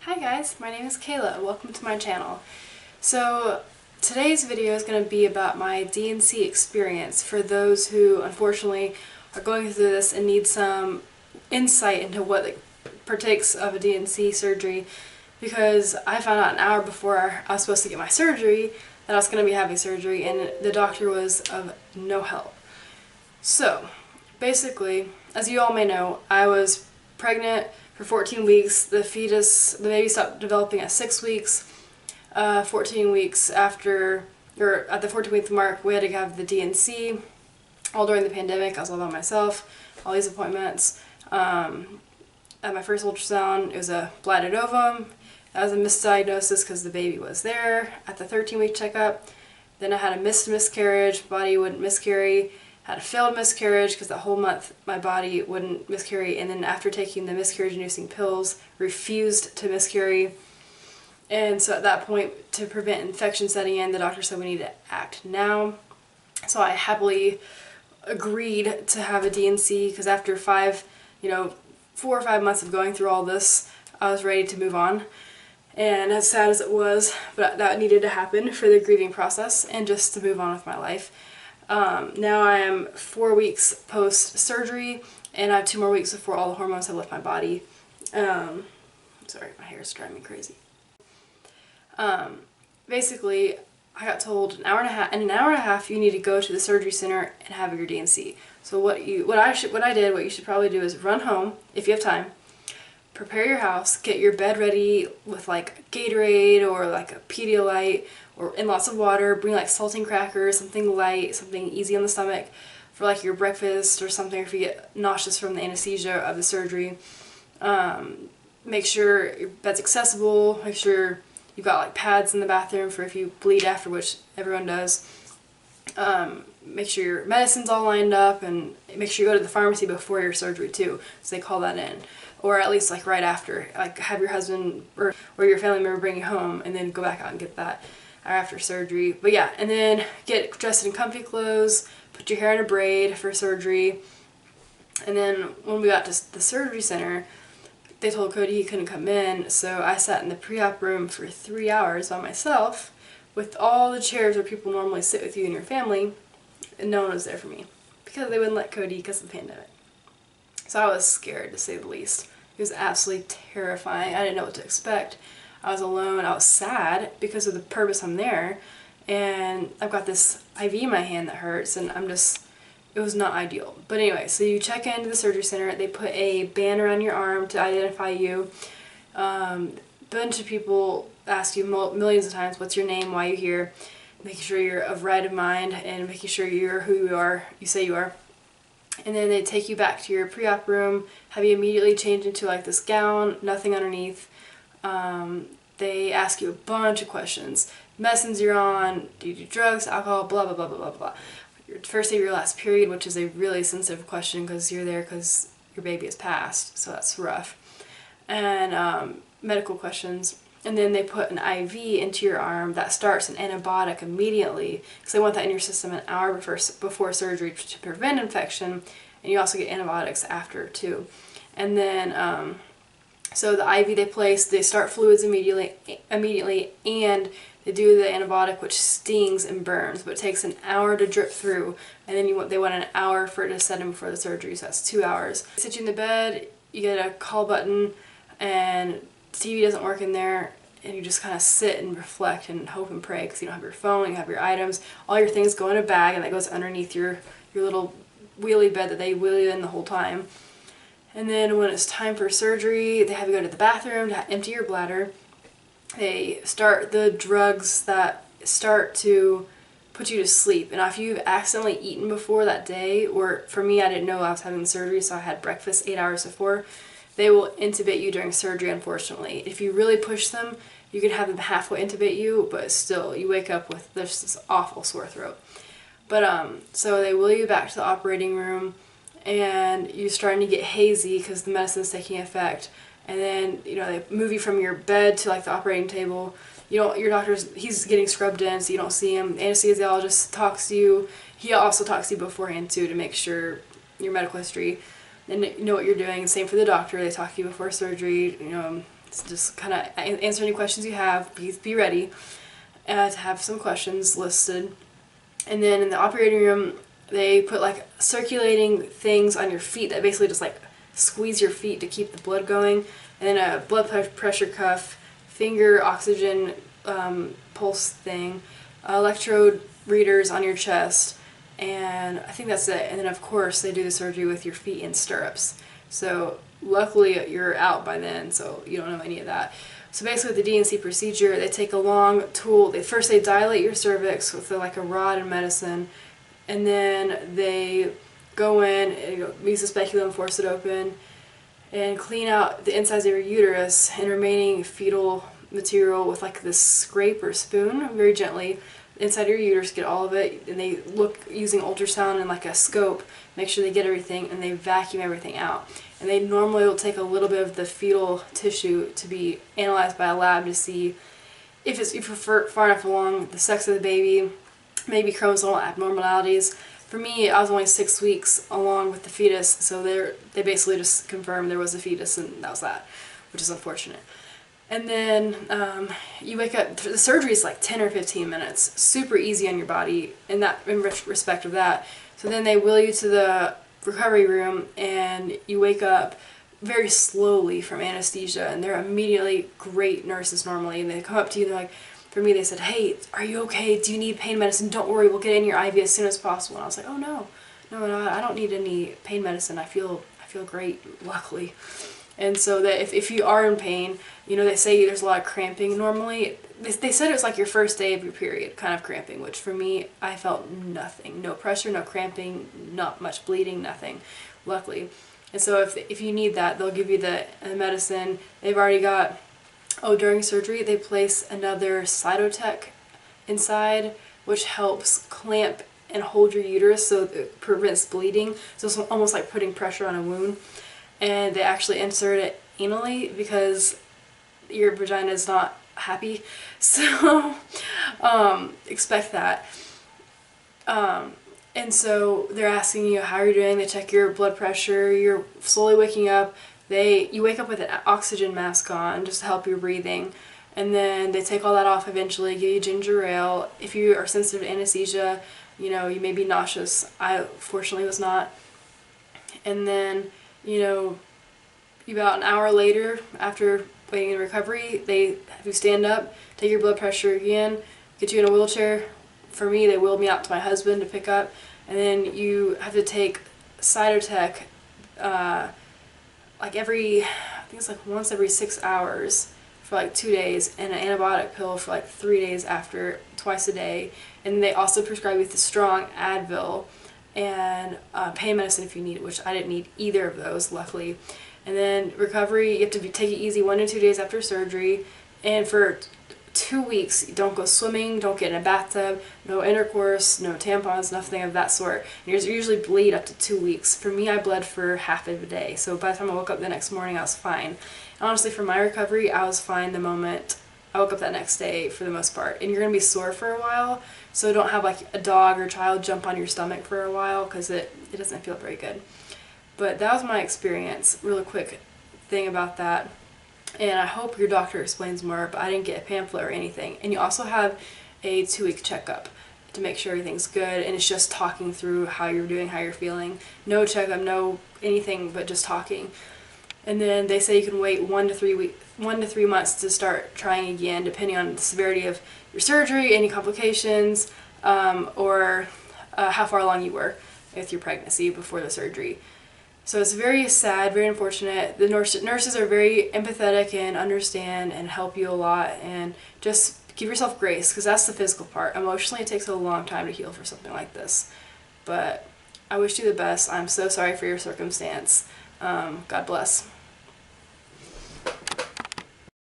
Hi guys, my name is Kayla. Welcome to my channel. So today's video is going to be about my D&C experience for those who unfortunately are going through this and need some insight into what partakes of a D&C surgery, because I found out an hour before I was supposed to get my surgery that I was going to be having surgery, and the doctor was of no help. So basically, as you all may know, I was pregnant for 14 weeks. The baby stopped developing at 6 weeks. 14 weeks after, or at the 14-week mark, we had to have the D&C. All during the pandemic, I was all by myself, all these appointments. At my first ultrasound, it was a blighted ovum. That was a misdiagnosis because the baby was there. At the 13-week checkup, then I had a miscarriage, body wouldn't miscarry. Had a failed miscarriage because the whole month my body wouldn't miscarry, and then after taking the miscarriage-inducing pills, refused to miscarry. And so at that point, to prevent infection setting in, the doctor said we need to act now. So I happily agreed to have a D&C because after 4 or 5 months of going through all this, I was ready to move on. And as sad as it was, but that needed to happen for the grieving process and just to move on with my life. Now I am 4 weeks post-surgery, and I have 2 more weeks before all the hormones have left my body. Sorry, my hair is driving me crazy. Basically, I got told in an hour and a half you need to go to the surgery center and have your D&C. So what you should probably do is run home if you have time. Prepare your house, get your bed ready with like Gatorade or like a Pedialyte and lots of water. Bring like saltine crackers, something light, something easy on the stomach for like your breakfast or something if you get nauseous from the anesthesia of the surgery. Make sure your bed's accessible. Make sure you've got like pads in the bathroom for if you bleed after, which everyone does. Make sure your medicine's all lined up, and make sure you go to the pharmacy before your surgery too, so they call that in. Or at least like right after, like have your husband or your family member bring you home and then go back out and get that after surgery. But yeah, and then get dressed in comfy clothes, put your hair in a braid for surgery. And then when we got to the surgery center, they told Cody he couldn't come in, so I sat in the pre-op room for 3 hours by myself with all the chairs where people normally sit with you and your family, and no one was there for me because they wouldn't let Cody because of the pandemic. So I was scared, to say the least. It was absolutely terrifying. I didn't know what to expect. I was alone. I was sad because of the purpose I'm there, and I've got this IV in my hand that hurts, and it was not ideal. But anyway, so you check into the surgery center. They put a band around your arm to identify you. Bunch of people ask you millions of times, what's your name, why are you here, making sure you're of right of mind and making sure you're who you say you are. And then they take you back to your pre-op room, have you immediately change into like this gown, nothing underneath. They ask you a bunch of questions. Medicines you're on, do you do drugs, alcohol, blah, blah, blah, blah, blah, blah. Your first day of your last period, which is a really sensitive question because you're there because your baby has passed, so that's rough. And medical questions. And then they put an IV into your arm that starts an antibiotic immediately because they want that in your system an hour before surgery to prevent infection, and you also get antibiotics after too. And then so the IV they place, they start fluids immediately, and they do the antibiotic, which stings and burns, but it takes an hour to drip through, and then they want an hour for it to set in before the surgery, so that's 2 hours. They sit you in the bed, you get a call button, and TV doesn't work in there, and you just kind of sit and reflect and hope and pray because you don't have your phone, you have your items, all your things go in a bag, and that goes underneath your little wheelie bed that they wheel you in the whole time. And then when it's time for surgery, they have you go to the bathroom to empty your bladder. They start the drugs that start to put you to sleep. And if you've accidentally eaten before that day, or for me, I didn't know I was having the surgery, so I had breakfast 8 hours before, they will intubate you during surgery, unfortunately. If you really push them, you can have them halfway intubate you, but still, you wake up with this awful sore throat. But so they wheel you back to the operating room, and you're starting to get hazy because the medicine's taking effect. And then, they move you from your bed to like the operating table. Your doctor's, he's getting scrubbed in, so you don't see him. The anesthesiologist talks to you. He also talks to you beforehand too to make sure your medical history and know what you're doing. Same for the doctor. They talk to you before surgery, So just kind of answer any questions you have. Be ready to have some questions listed. And then in the operating room, they put like circulating things on your feet that basically just like squeeze your feet to keep the blood going. And then a blood pressure cuff, finger oxygen pulse thing, electrode readers on your chest, and I think that's it. And then of course they do the surgery with your feet in stirrups. So luckily you're out by then, so you don't know any of that. So basically with the D&C procedure, they take a long tool. First they dilate your cervix with like a rod and medicine, and then they go in, use the speculum, force it open, and clean out the insides of your uterus and remaining fetal material with like this scrape or spoon, very gently, inside your uterus, get all of it, and they look using ultrasound and like a scope, make sure they get everything, and they vacuum everything out. And they normally will take a little bit of the fetal tissue to be analyzed by a lab to see if you're far enough along, the sex of the baby, maybe chromosomal abnormalities. For me, I was only 6 weeks along with the fetus, so they basically just confirmed there was a fetus, and that was that, which is unfortunate. And then you wake up. The surgery is like 10 or 15 minutes, super easy on your body in respect of that. So then they wheel you to the recovery room, and you wake up very slowly from anesthesia, and they're immediately great nurses normally, and they come up to you and they're like, for me they said, "Hey, are you okay? Do you need pain medicine? Don't worry, we'll get in your IV as soon as possible." And I was like, "Oh no, I don't need any pain medicine. I feel great, luckily." And so that if you are in pain, they say there's a lot of cramping normally. They said it was like your first day of your period, kind of cramping, which for me, I felt nothing. No pressure, no cramping, not much bleeding, nothing, luckily. And so if you need that, they'll give you the medicine. They've already got, during surgery, they place another cytotech inside, which helps clamp and hold your uterus so it prevents bleeding. So it's almost like putting pressure on a wound. And they actually insert it anally because your vagina is not happy. So expect that. And so they're asking you how you're doing. They check your blood pressure. You're slowly waking up. You wake up with an oxygen mask on just to help your breathing. And then they take all that off eventually, give you ginger ale. If you are sensitive to anesthesia, you may be nauseous. I fortunately was not. And then about an hour later, after waiting in recovery, they have you stand up, take your blood pressure again, get you in a wheelchair. For me, they wheeled me out to my husband to pick up, and then you have to take Cytotec I think it's like once every 6 hours for like 2 days, and an antibiotic pill for like 3 days after, twice a day. And they also prescribe you the strong Advil and pain medicine if you need it, which I didn't need either of those, luckily. And then recovery, you have to take it easy 1 to 2 days after surgery. And for 2 weeks, don't go swimming, don't get in a bathtub, no intercourse, no tampons, nothing of that sort. And you usually bleed up to 2 weeks. For me, I bled for half of a day. So by the time I woke up the next morning, I was fine. And honestly, for my recovery, I was fine the moment I woke up that next day for the most part. And you're going to be sore for a while, so don't have like a dog or child jump on your stomach for a while because it doesn't feel very good. But that was my experience. Really quick thing about that. And I hope your doctor explains more, but I didn't get a pamphlet or anything. And you also have a 2-week checkup to make sure everything's good, and it's just talking through how you're doing, how you're feeling. No checkup, no anything, but just talking. And then they say you can wait 1 to 3 months to start trying again, depending on the severity of your surgery, any complications, or how far along you were with your pregnancy before the surgery. So it's very sad, very unfortunate. The nurses are very empathetic and understand and help you a lot, and just give yourself grace, because that's the physical part. Emotionally, it takes a long time to heal for something like this. But I wish you the best. I'm so sorry for your circumstance. God bless.